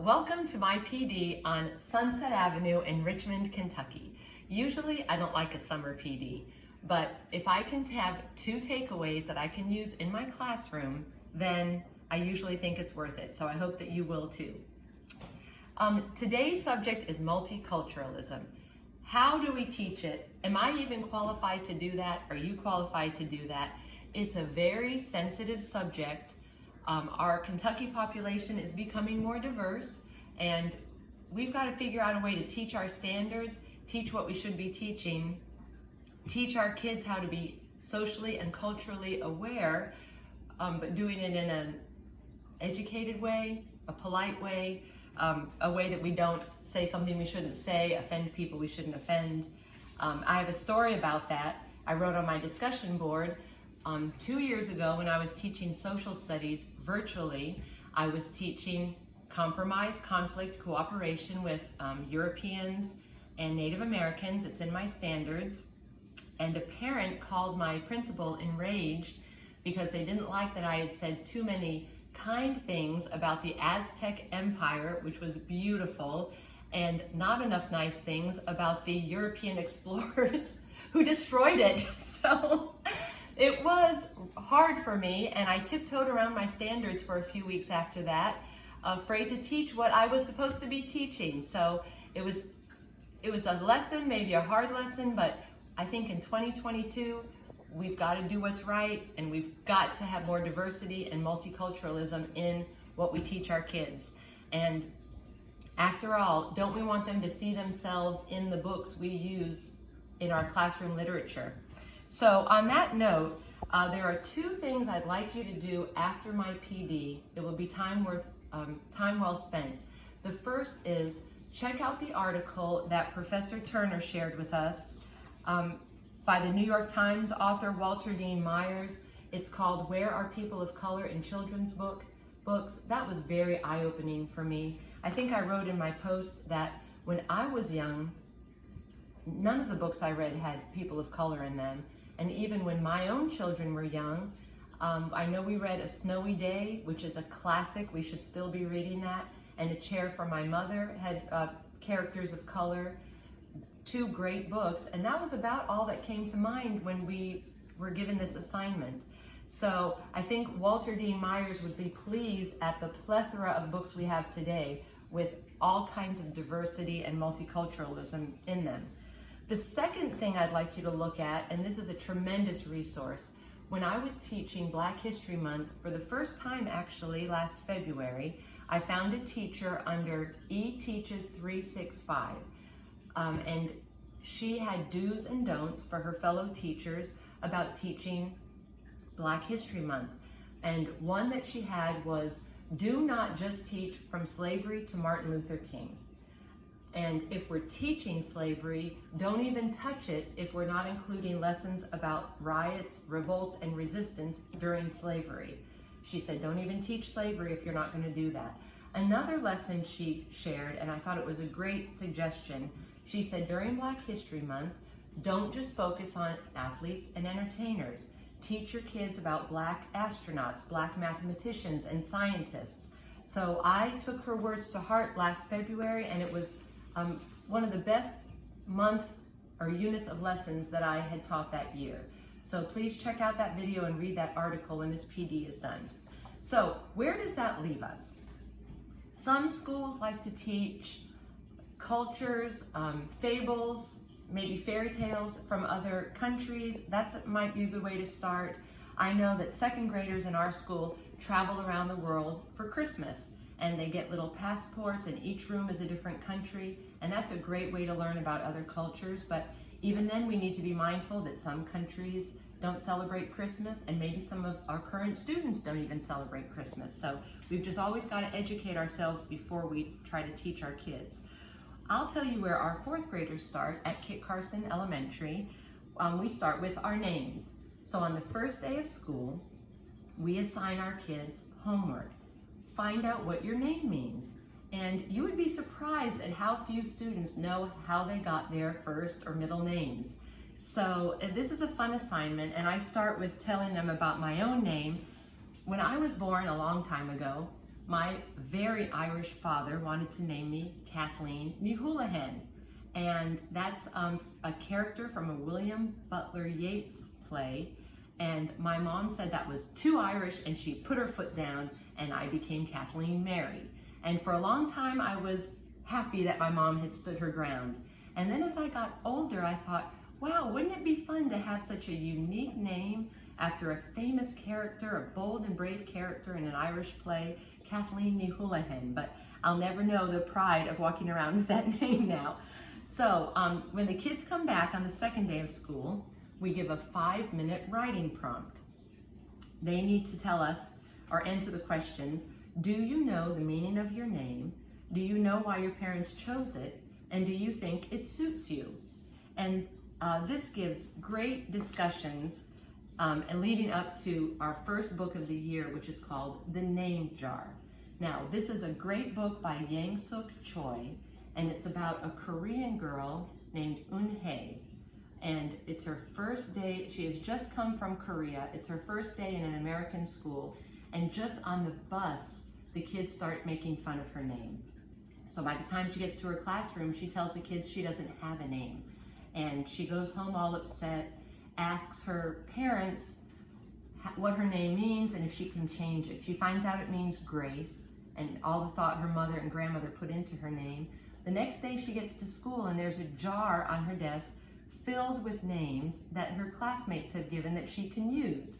Welcome to my PD on Sunset Avenue in Richmond, Kentucky. Usually I don't like a summer PD, but if I can have two takeaways that I can use in my classroom, then I usually think it's worth it. So I hope that you will too. Today's subject is multiculturalism. How do we teach it? Am I even qualified to do that? Are you qualified to do that? It's a very sensitive subject. Our Kentucky population is becoming more diverse, and we've got to figure out a way to teach our standards, teach what we should be teaching, teach our kids how to be socially and culturally aware, but doing it in an educated way, a polite way, a way that we don't say something we shouldn't say, offend people we shouldn't offend. I have a story about that I wrote on my discussion board. 2 years ago, when I was teaching social studies virtually, I was teaching compromise, conflict, cooperation with Europeans and Native Americans. It's in my standards. And a parent called my principal enraged because they didn't like that I had said too many kind things about the Aztec Empire, which was beautiful, and not enough nice things about the European explorers who destroyed it. So it was hard for me, and I tiptoed around my standards for a few weeks after that, afraid to teach what I was supposed to be teaching. So it was a lesson, maybe a hard lesson, but I think in 2022, we've got to do what's right, and we've got to have more diversity and multiculturalism in what we teach our kids. And after all, don't we want them to see themselves in the books we use in our classroom literature? So on that note, there are two things I'd like you to do after my PD. It will be time well spent. The first is check out the article that Professor Turner shared with us by the New York Times author Walter Dean Myers. It's called Where Are People of Color in Children's Books? That was very eye-opening for me. I think I wrote in my post that when I was young, none of the books I read had people of color in them. And even when my own children were young, I know we read A Snowy Day, which is a classic. We should still be reading that. And A Chair for My Mother had characters of color. Two great books. And that was about all that came to mind when we were given this assignment. So I think Walter Dean Myers would be pleased at the plethora of books we have today with all kinds of diversity and multiculturalism in them. The second thing I'd like you to look at, and this is a tremendous resource, when I was teaching Black History Month for the first time actually last February, I found a teacher under eTeaches 365, and she had do's and don'ts for her fellow teachers about teaching Black History Month. And one that she had was, do not just teach from slavery to Martin Luther King. And if we're teaching slavery, don't even touch it if we're not including lessons about riots, revolts, and resistance during slavery. She said, don't even teach slavery if you're not going to do that. Another lesson she shared, and I thought it was a great suggestion, she said during Black History Month, don't just focus on athletes and entertainers. Teach your kids about Black astronauts, Black mathematicians, and scientists. So I took her words to heart last February, and it was one of the best months or units of lessons that I had taught that year. So please check out that video and read that article when this PD is done. So where does that leave us? Some schools like to teach cultures, fables, maybe fairy tales from other countries. That might be a good way to start. I know that second graders in our school travel around the world for Christmas, and they get little passports, and each room is a different country, and that's a great way to learn about other cultures. But even then, we need to be mindful that some countries don't celebrate Christmas, and maybe some of our current students don't even celebrate Christmas. So we've just always got to educate ourselves before we try to teach our kids. I'll tell you where our fourth graders start at Kit Carson Elementary. We start with our names. So on the first day of school, we assign our kids homework. Find out what your name means. And you would be surprised at how few students know how they got their first or middle names. So this is a fun assignment, and I start with telling them about my own name. When I was born a long time ago, My very Irish father wanted to name me Kathleen Ní Houlihan, and that's a character from a William Butler Yeats play, and my mom said that was too Irish, and she put her foot down, and I became Kathleen Mary. And for a long time, I was happy that my mom had stood her ground. And then as I got older, I thought, wow, wouldn't it be fun to have such a unique name after a famous character, a bold and brave character in an Irish play, Kathleen Ní Houlihan. But I'll never know the pride of walking around with that name now. So when the kids come back on the second day of school, we give a 5-minute writing prompt. They need to tell us or answer the questions: do you know the meaning of your name? Do you know why your parents chose it? And do you think it suits you? And this gives great discussions and leading up to our first book of the year, which is called The Name Jar. Now, this is a great book by Yang Suk Choi, and it's about a Korean girl named Eun Hae. And it's her first day. She has just come from Korea. It's her first day in an American school. And just on the bus, the kids start making fun of her name. So by the time she gets to her classroom, she tells the kids she doesn't have a name. And she goes home all upset, asks her parents what her name means and if she can change it. She finds out it means Grace, and all the thought her mother and grandmother put into her name. The next day she gets to school and there's a jar on her desk filled with names that her classmates have given that she can use.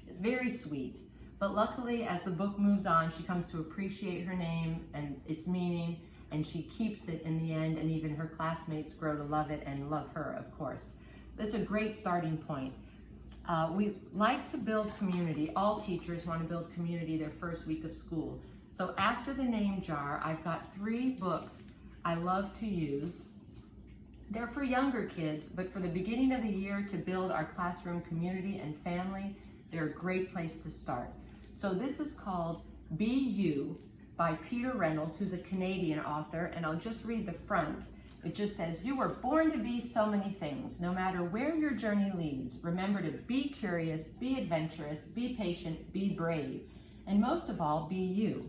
It's very sweet. But luckily, as the book moves on, she comes to appreciate her name and its meaning, and she keeps it in the end, and even her classmates grow to love it and love her, of course. That's a great starting point. We like to build community. All teachers want to build community their first week of school. So after the name jar, I've got 3 books I love to use. They're for younger kids, but for the beginning of the year to build our classroom community and family, they're a great place to start. So this is called Be You by Peter Reynolds, who's a Canadian author, and I'll just read the front. It just says, you were born to be so many things. No matter where your journey leads, remember to be curious, be adventurous, be patient, be brave, and most of all, be you.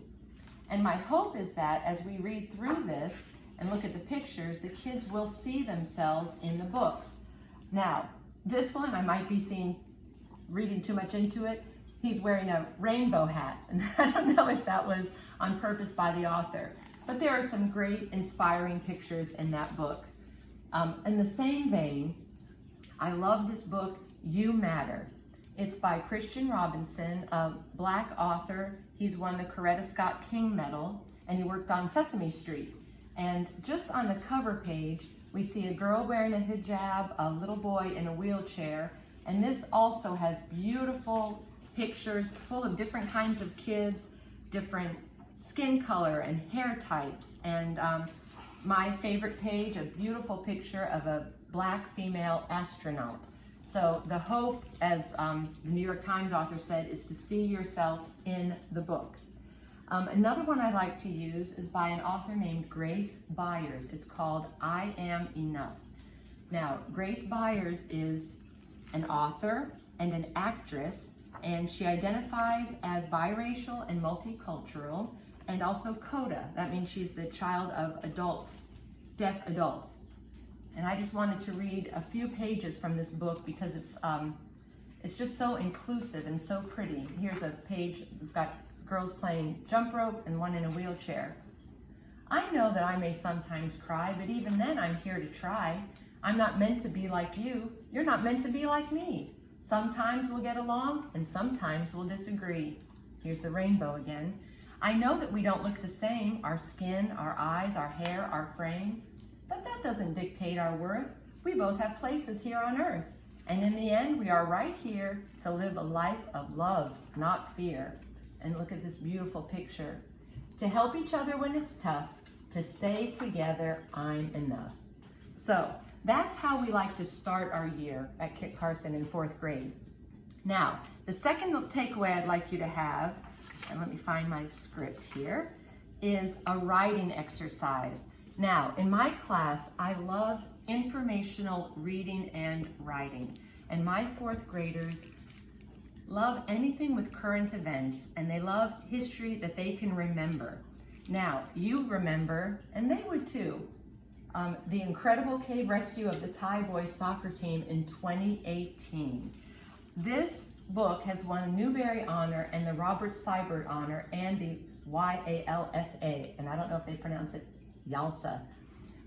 And my hope is that as we read through this and look at the pictures, the kids will see themselves in the books. Now, this one I might be reading too much into it. He's wearing a rainbow hat, and I don't know if that was on purpose by the author, but there are some great inspiring pictures in that book. In the same vein, I love this book, You Matter. It's by Christian Robinson, a Black author. He's won the Coretta Scott King Medal, and he worked on Sesame Street. And just on the cover page, we see a girl wearing a hijab, a little boy in a wheelchair, and this also has beautiful pictures full of different kinds of kids, different skin color and hair types, and my favorite page, a beautiful picture of a Black female astronaut. So the hope, as the New York Times author said, is to see yourself in the book. Another one I like to use is by an author named Grace Byers. It's called I Am Enough. Now, Grace Byers is an author and an actress, and she identifies as biracial and multicultural, and also CODA. That means she's the child of deaf adults. And I just wanted to read a few pages from this book because it's just so inclusive and so pretty. Here's a page, we've got girls playing jump rope and one in a wheelchair. I know that I may sometimes cry, but even then I'm here to try. I'm not meant to be like you. You're not meant to be like me. Sometimes we'll get along and sometimes we'll disagree. Here's the rainbow again. I know that we don't look the same, our skin, our eyes, our hair, our frame, but that doesn't dictate our worth. We both have places here on earth. And in the end, we are right here to live a life of love, not fear. And look at this beautiful picture. To help each other when it's tough, to say together, I'm enough. So that's how we like to start our year at Kit Carson in 4th grade. Now, the second takeaway I'd like you to have, and let me find my script here, is a writing exercise. Now, in my class, I love informational reading and writing. And my 4th graders love anything with current events, and they love history that they can remember. Now, you remember, and they would too, the incredible cave rescue of the Thai boys soccer team in 2018. This book has won a Newbery Honor and the Robert Seibert Honor and the YALSA, and I don't know if they pronounce it YALSA,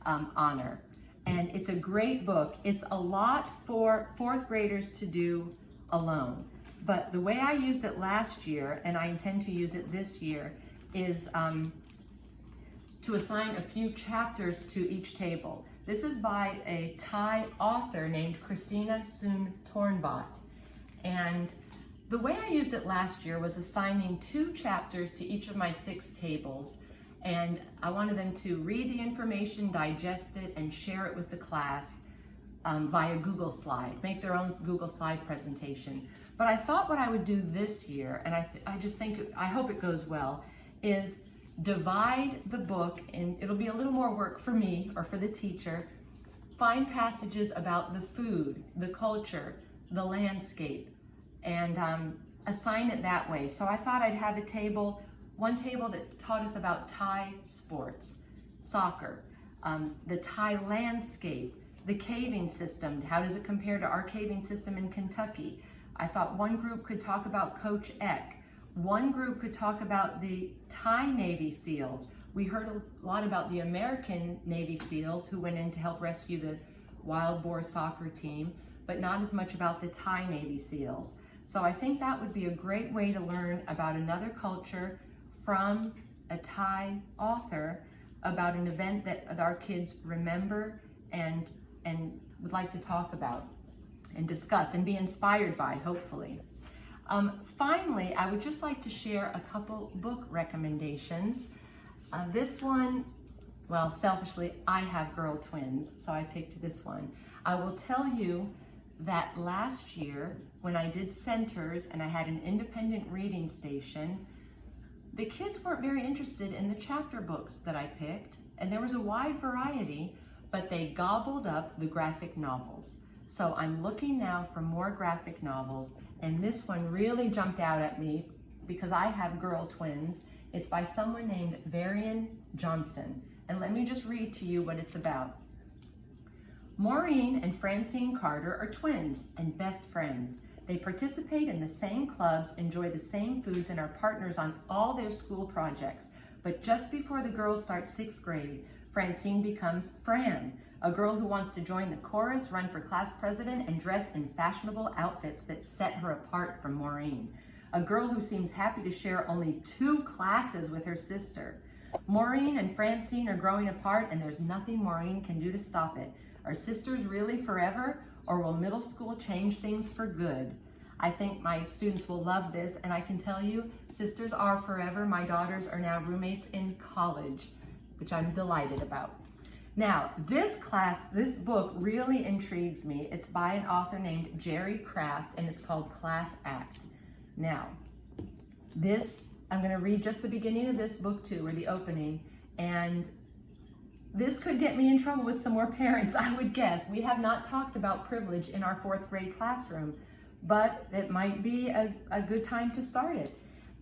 honor. And it's a great book. It's a lot for fourth graders to do alone. But the way I used it last year, and I intend to use it this year, is to assign a few chapters to each table. This is by a Thai author named Christina Soon Tornvat. And the way I used it last year was assigning 2 chapters to each of my 6 tables. And I wanted them to read the information, digest it, and share it with the class via Google Slide, make their own Google Slide presentation. But I thought what I would do this year, and I hope it goes well, is divide the book, and it'll be a little more work for me or for the teacher, find passages about the food, the culture, the landscape, and assign it that way. So I thought I'd have one table that taught us about Thai sports, soccer, the Thai landscape, the caving system, how does it compare to our caving system in Kentucky? I thought one group could talk about Coach Eck. One group could talk about the Thai Navy SEALs. We heard a lot about the American Navy SEALs who went in to help rescue the wild boar soccer team, but not as much about the Thai Navy SEALs. So I think that would be a great way to learn about another culture from a Thai author, about an event that our kids remember and would like to talk about and discuss and be inspired by, hopefully. Finally, I would just like to share a couple book recommendations. This one, well, selfishly, I have girl twins, so I picked this one. I will tell you that last year, when I did centers and I had an independent reading station, the kids weren't very interested in the chapter books that I picked, and there was a wide variety, but they gobbled up the graphic novels. So I'm looking now for more graphic novels, and this one really jumped out at me because I have girl twins. It's by someone named Varian Johnson, and let me just read to you what it's about. Maureen and Francine Carter are twins and best friends. They participate in the same clubs, enjoy the same foods, and are partners on all their school projects. But just before the girls start 6th grade, Francine becomes Fran, a girl who wants to join the chorus, run for class president, and dress in fashionable outfits that set her apart from Maureen. A girl who seems happy to share only 2 classes with her sister. Maureen and Francine are growing apart, and there's nothing Maureen can do to stop it. Are sisters really forever, or will middle school change things for good? I think my students will love this, and I can tell you, sisters are forever. My daughters are now roommates in college, which I'm delighted about. Now, this book really intrigues me. It's by an author named Jerry Craft, and it's called Class Act. Now, I'm going to read just the beginning of this book too, or the opening, and this could get me in trouble with some more parents, I would guess. We have not talked about privilege in our 4th grade classroom, but it might be a good time to start it.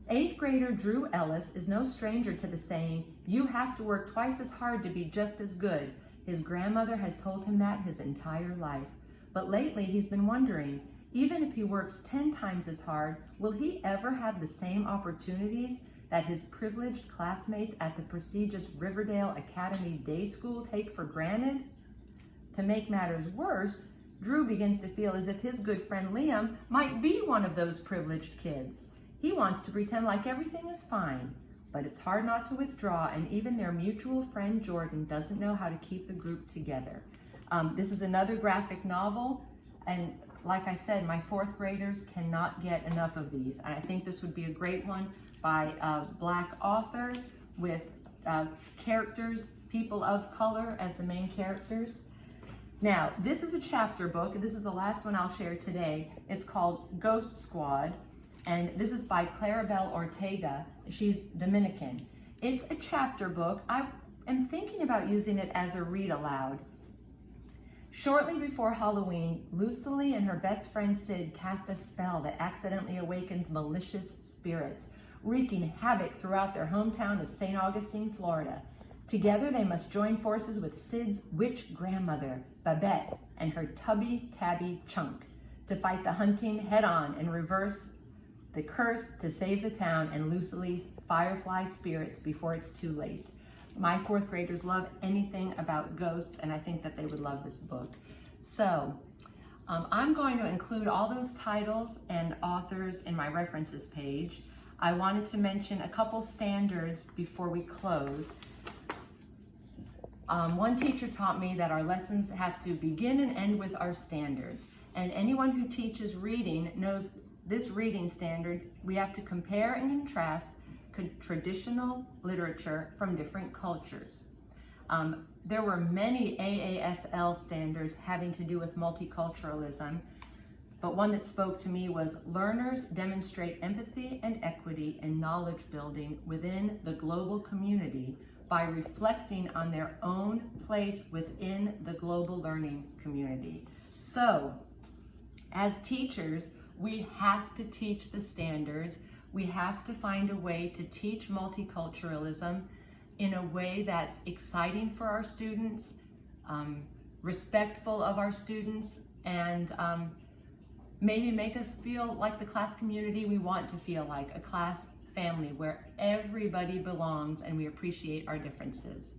8th grader Drew Ellis is no stranger to the saying, "You have to work twice as hard to be just as good." His grandmother has told him that his entire life. But lately he's been wondering, even if he works 10 times as hard, will he ever have the same opportunities that his privileged classmates at the prestigious Riverdale Academy Day School take for granted? To make matters worse, Drew begins to feel as if his good friend Liam might be one of those privileged kids. He wants to pretend like everything is fine, but it's hard not to withdraw, and even their mutual friend Jordan doesn't know how to keep the group together. This is another graphic novel, and like I said, my 4th graders cannot get enough of these. And I think this would be a great one by a Black author with characters, people of color as the main characters. Now, this is a chapter book. This is the last one I'll share today. It's called Ghost Squad, and this is by Claribel Ortega. She's Dominican. It's a chapter book. I am thinking about using it as a read aloud. Shortly before Halloween, Lucily and her best friend Sid cast a spell that accidentally awakens malicious spirits, wreaking havoc throughout their hometown of St. Augustine, Florida. Together, they must join forces with Sid's witch grandmother, Babette, and her tubby tabby Chunk to fight the hunting head-on and reverse the curse to save the town and Lucily's firefly spirits before it's too late. My fourth graders love anything about ghosts, and I think that they would love this book. So I'm going to include all those titles and authors in my references page. I wanted to mention a couple standards before we close. One teacher taught me that our lessons have to begin and end with our standards. And anyone who teaches reading knows this reading standard. We have to compare and contrast traditional literature from different cultures. There were many AASL standards having to do with multiculturalism, but one that spoke to me was learners demonstrate empathy and equity in knowledge building within the global community by reflecting on their own place within the global learning community. So, as teachers, we have to teach the standards. We have to find a way to teach multiculturalism in a way that's exciting for our students, respectful of our students, and maybe make us feel like the class community we want to feel like, a class family where everybody belongs and we appreciate our differences.